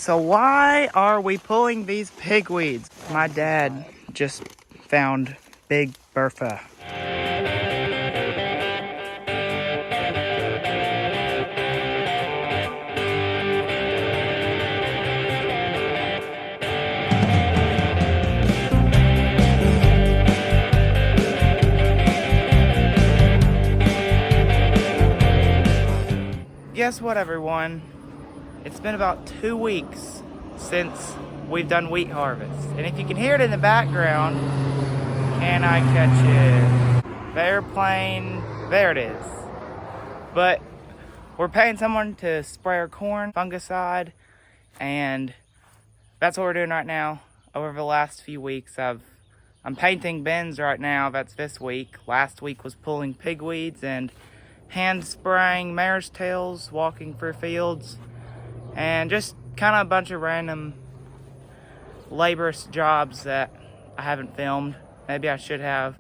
So why are we pulling these pigweeds? My dad just found Big Bertha. Guess what, everyone? It's been about 2 weeks since we've done wheat harvest. And if you can hear it in the background, can I catch it? The airplane, there it is. But we're paying someone to spray our corn, fungicide, and that's what we're doing right now. Over the last few weeks, I'm painting bins right now. That's this week. Last week was pulling pigweeds and hand spraying mare's tails, walking through fields, and just kind of a bunch of random laborious jobs that I haven't filmed. Maybe I should have.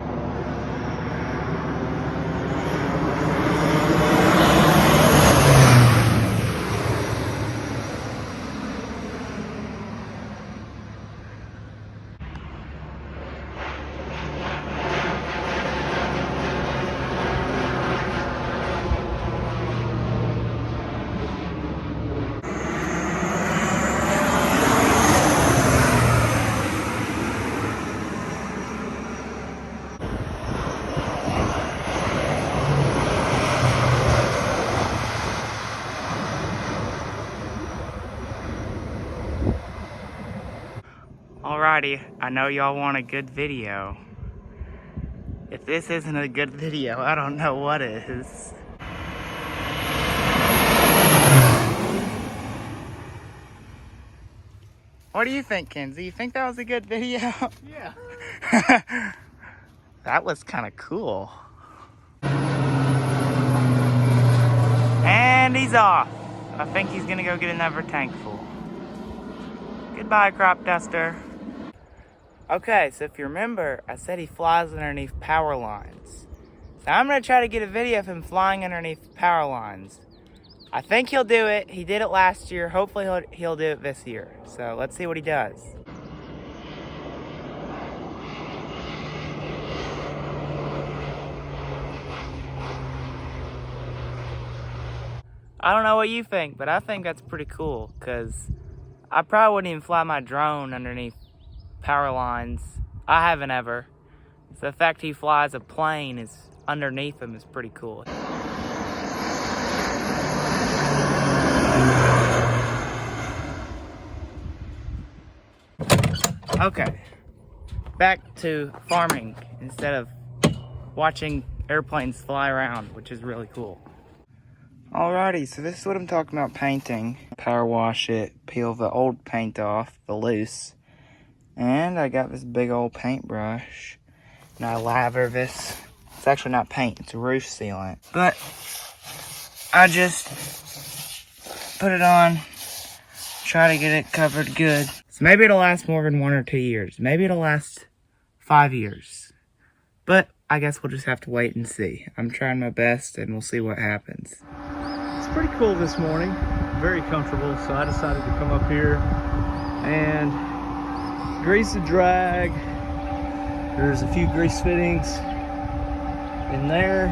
Alrighty, I know y'all want a good video. If this isn't a good video, I don't know what is. What do you think, Kenzie? You think that was a good video? Yeah. That was kind of cool. And he's off. I think he's gonna go get another tank full. Goodbye, crop duster. Okay, so if you remember, I said he flies underneath power lines. So I'm gonna try to get a video of him flying underneath power lines. I think he'll do it. He did it last year. Hopefully he'll do it this year. So let's see what he does. I don't know what you think, but I think that's pretty cool, because I probably wouldn't even fly my drone underneath power lines. I haven't ever. So the fact he flies a plane is underneath him is pretty cool. Okay, back to farming instead of watching airplanes fly around, which is really cool. Alrighty, so this is what I'm talking about painting. Power wash it, peel the old paint off, the loose. And I got this big old paintbrush. And I lather this. It's actually not paint, it's roof sealant. But I just put it on, try to get it covered good. So maybe it'll last more than 1 or 2 years. Maybe it'll last 5 years. But I guess we'll just have to wait and see. I'm trying my best and we'll see what happens. It's pretty cool this morning. Very comfortable, so I decided to come up here and grease the drag. There's a few grease fittings in there.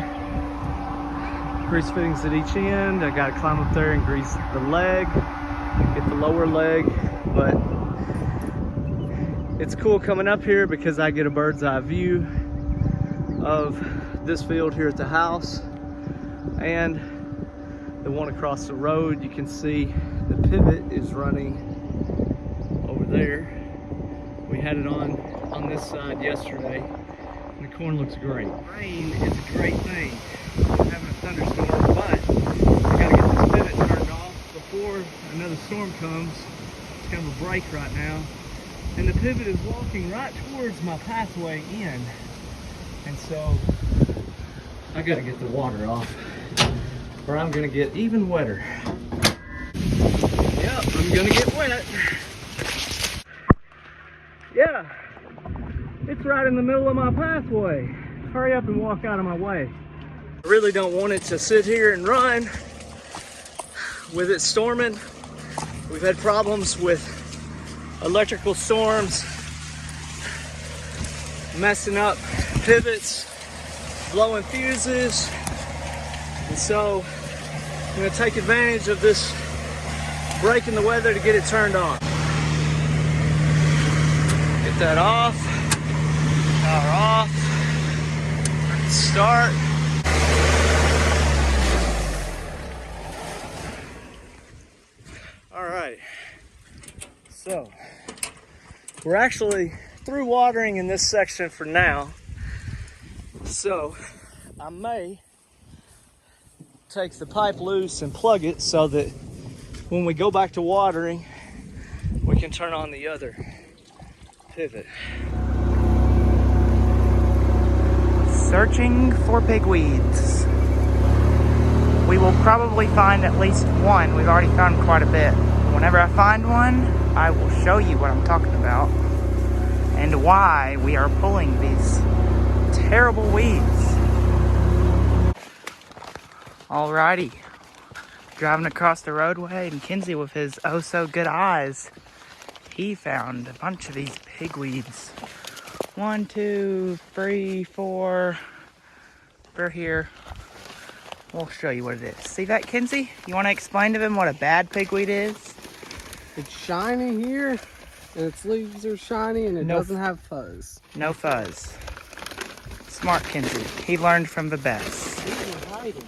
Grease fittings at each end. I gotta climb up there and grease the leg, get the lower leg, but it's cool coming up here because I get a bird's eye view of this field here at the house, and the one across the road. You can see the pivot is running over there. We had it on this side yesterday, and the corn looks great. Rain is a great thing. We're having a thunderstorm, but I gotta get this pivot turned off before another storm comes. It's kind of a break right now, and the pivot is walking right towards my pathway in, and so I gotta get the water off, or I'm gonna get even wetter. Yep, I'm gonna get wet. Yeah, it's right in the middle of my pathway. Hurry up and walk out of my way. I really don't want it to sit here and run with it storming We've had problems with electrical storms, messing up pivots, blowing fuses. And so I'm gonna take advantage of this break in the weather to get it turned on. Get that off, power off, start. All right, so we're actually through watering in this section for now. So I may take the pipe loose and plug it so that when we go back to watering, we can turn on the other pivot. Searching for pigweeds. We will probably find at least one. We've already found quite a bit. Whenever I find one, I will show you what I'm talking about and why we are pulling these terrible weeds. Alrighty, driving across the roadway, and Kinsey, with his oh so good eyes, he found a bunch of these pigweeds. 1, 2, 3, 4. They're here. We'll show you what it is. See that, Kinsey? You want to explain to them what a bad pigweed is? It's shiny here, and its leaves are shiny, and it doesn't have fuzz. No fuzz. Smart Kinsey. He learned from the best. These are hiding.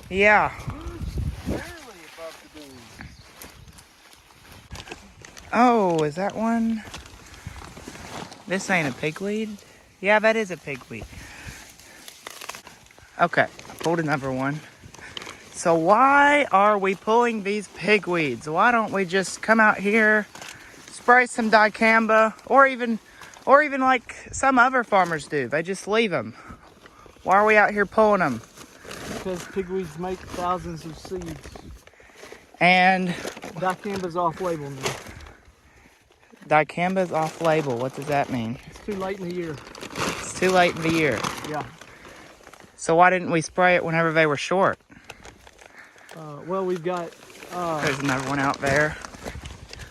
Yeah. Barely above the beans. Oh, is that one? This ain't a pigweed? Yeah, that is a pigweed. Okay, I pulled another one. So why are we pulling these pigweeds? Why don't we just come out here, spray some dicamba, or even like some other farmers do? They just leave them. Why are we out here pulling them? Because pigweeds make thousands of seeds. And Dicamba's off label now. dicamba's off label. What does that mean? It's too late in the year. It's too late in the year. Yeah. So why didn't we spray it whenever they were short? Well, we've got There's another one out there.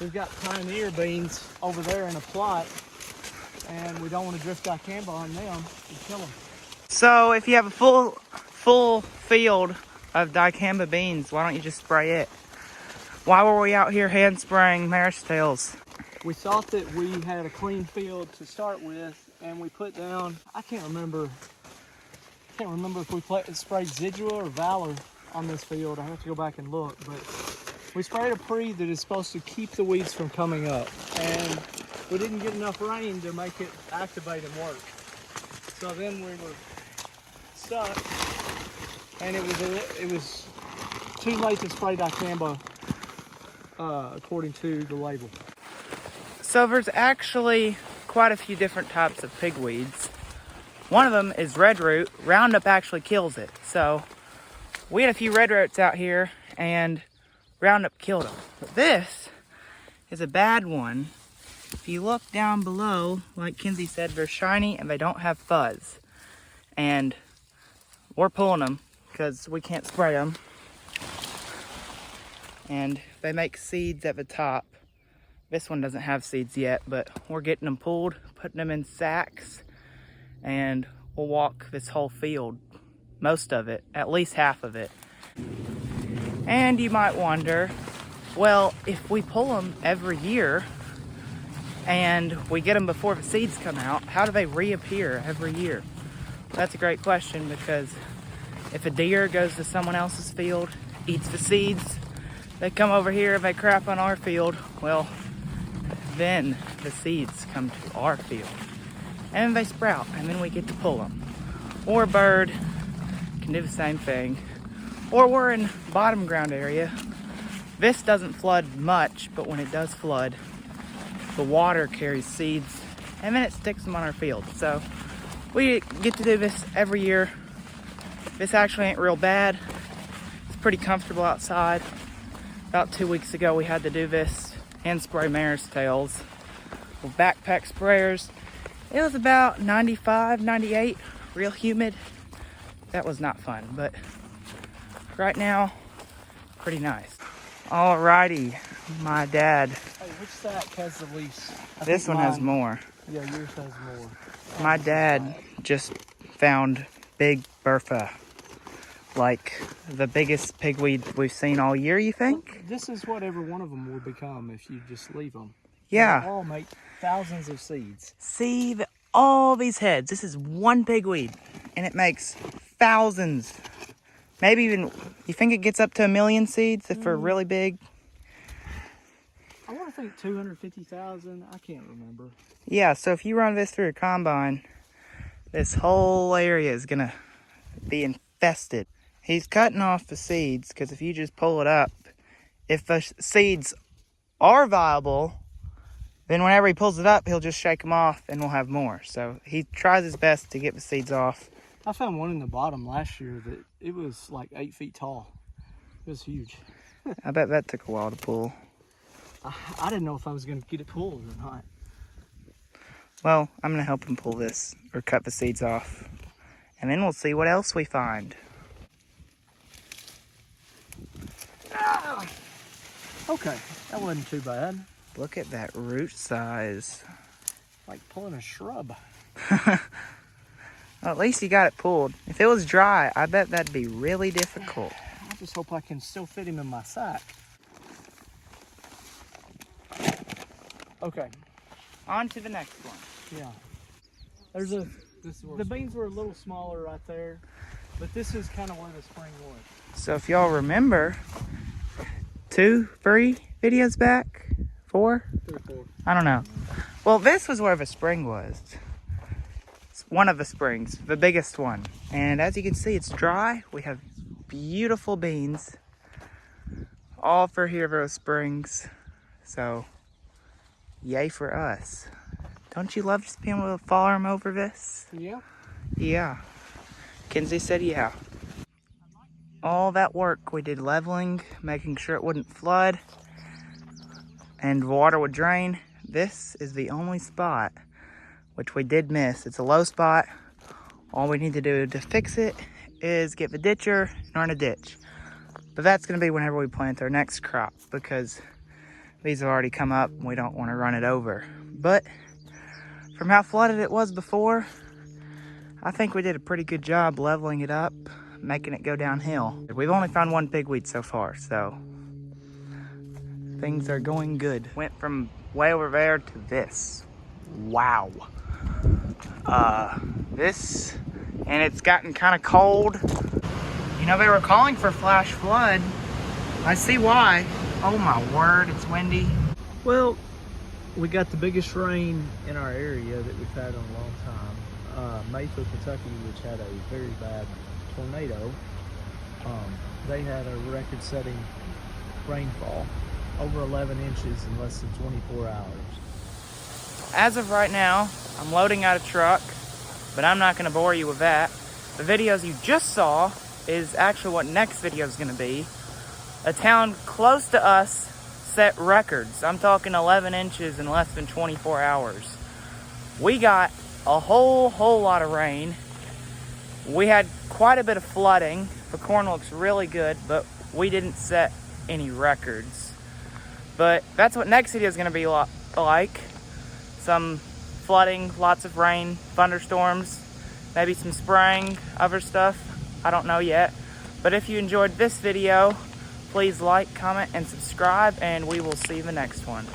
we've got pioneer beans over there in a plot, and we don't want to drift dicamba on them and kill them. So if you have a full field of dicamba beans, why don't you just spray it? Why were we out here hand spraying mare's tails? We thought that we had a clean field to start with, and we put down, I can't remember if we sprayed Zidua or Valor on this field. I have to go back and look, but we sprayed a pre that is supposed to keep the weeds from coming up, and we didn't get enough rain to make it activate and work. So then we were stuck, and it was too late to spray dicamba according to the label. So there's actually quite a few different types of pigweeds. One of them is red root. Roundup actually kills it. So we had a few red roots out here and Roundup killed them. But this is a bad one. If you look down below, like Kinsey said, they're shiny and they don't have fuzz. And we're pulling them because we can't spray them. And they make seeds at the top. This one doesn't have seeds yet, but we're getting them pulled, putting them in sacks, and we'll walk this whole field, most of it, at least half of it. And you might wonder, well, if we pull them every year and we get them before the seeds come out, how do they reappear every year? That's a great question, because if a deer goes to someone else's field, eats the seeds, they come over here and they crap on our field, well, then the seeds come to our field and they sprout, and then we get to pull them. Or a bird can do the same thing. Or we're in bottom ground area. This doesn't flood much, but when it does flood, the water carries seeds and then it sticks them on our field. So we get to do this every year. This actually ain't real bad. It's pretty comfortable outside. About 2 weeks ago we had to do this and spray mare's tails with backpack sprayers. It was about 95, 98, real humid. That was not fun, but right now, pretty nice. Alrighty, my dad. Hey, which sack has the least? This one has more. Yeah, yours has more. My dad just found Big Bertha. Like the biggest pigweed we've seen all year, you think? This is what every one of them will become if you just leave them. Yeah. They'll all make thousands of seeds. See all these heads. This is one pigweed, and it makes thousands. Maybe even, you think it gets up to 1 million seeds if they're really big? I want to think 250,000. I can't remember. Yeah, so if you run this through a combine, this whole area is gonna be infested. He's cutting off the seeds because if you just pull it up, if the seeds are viable, then whenever he pulls it up, he'll just shake them off and we'll have more. So he tries his best to get the seeds off. I found one in the bottom last year that it was like 8 feet tall. It was huge. I bet that took a while to pull. I didn't know if I was going to get it pulled or not. Well, I'm going to help him pull this or cut the seeds off. And then we'll see what else we find. Ah! Okay, that wasn't too bad. Look at that root size. Like pulling a shrub. Well, at least you got it pulled. If it was dry, I bet that'd be really difficult. I just hope I can still fit him in my sack. Okay. On to the next one. Yeah. There's the beans were a little smaller right there, but this is kind of where the spring was. So if y'all remember, 2, 3 videos back, 4? 3 or 4. I don't know. Well, this was where the spring was. It's one of the springs, the biggest one. And as you can see, it's dry. We have beautiful beans all for Hero Springs. So, yay for us. Don't you love just being able to farm over this? Yeah. Yeah. Kinsey said yeah. All that work we did leveling, making sure it wouldn't flood, and water would drain. This is the only spot which we did miss. It's a low spot. All we need to do to fix it is get the ditcher and run a ditch. But that's gonna be whenever we plant our next crop because these have already come up and we don't wanna run it over. But from how flooded it was before, I think we did a pretty good job leveling it up, making it go downhill. We've only found one pigweed so far, so things are going good. Went from way over there to this. Wow. This, and it's gotten kind of cold. You know, they were calling for flash flood. I see why. Oh my word, it's windy. Well, we got the biggest rain in our area that we've had in a long time. Mayfield, Kentucky, which had a very bad tornado. They had a record-setting rainfall, over 11 inches in less than 24 hours. As of right now, I'm loading out a truck, but I'm not gonna bore you with that. The videos you just saw is actually what next video is gonna be. A town close to us set records. I'm talking 11 inches in less than 24 hours. We got a whole lot of rain. We had quite a bit of flooding. The corn looks really good, but we didn't set any records. But that's what next video is gonna be like. Some flooding, lots of rain, thunderstorms, maybe some spraying, other stuff. I don't know yet. But if you enjoyed this video, please like, comment, and subscribe, and we will see you in the next one.